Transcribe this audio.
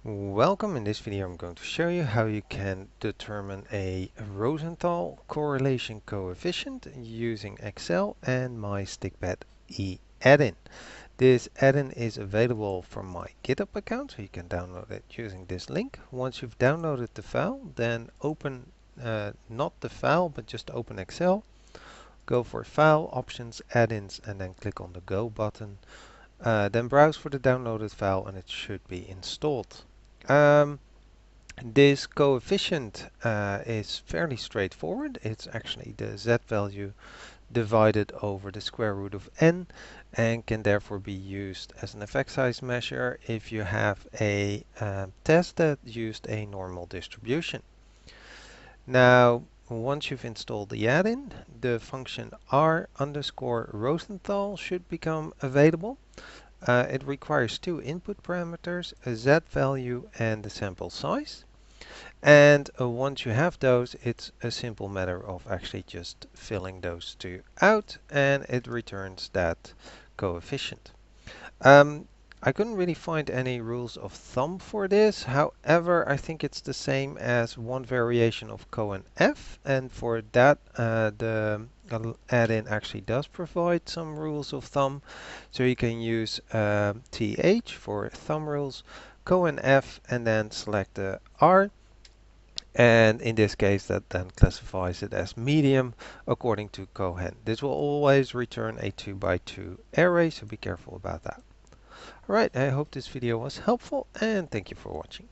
Welcome. In this video I'm going to show you how you can determine a Rosenthal Correlation Coefficient using Excel and my stikpetE add-in. This add-in is available from my GitHub account, so you can download it using this link. Once you've downloaded the file, then open not the file but just open Excel. Go for File, Options, Add-ins, and then click on the Go button. Then browse for the downloaded file and it should be installed. This coefficient is fairly straightforward. It's actually the z value divided over the square root of n and can therefore be used as an effect size measure if you have a test that used a normal distribution. Now, once you've installed the add-in, the function r_Rosenthal should become available. It requires two input parameters, a z value and the sample size. And once you have those, it's a simple matter of actually just filling those two out, and it returns that coefficient. I couldn't really find any rules of thumb for this. However, I think it's the same as one variation of CoNF, and for that the add-in actually does provide some rules of thumb. So you can use TH for thumb rules, CoNF, and then select the R. And in this case, that then classifies it as medium according to Cohen. This will always return a 2x2 array, so be careful about that. Alright, I hope this video was helpful and thank you for watching.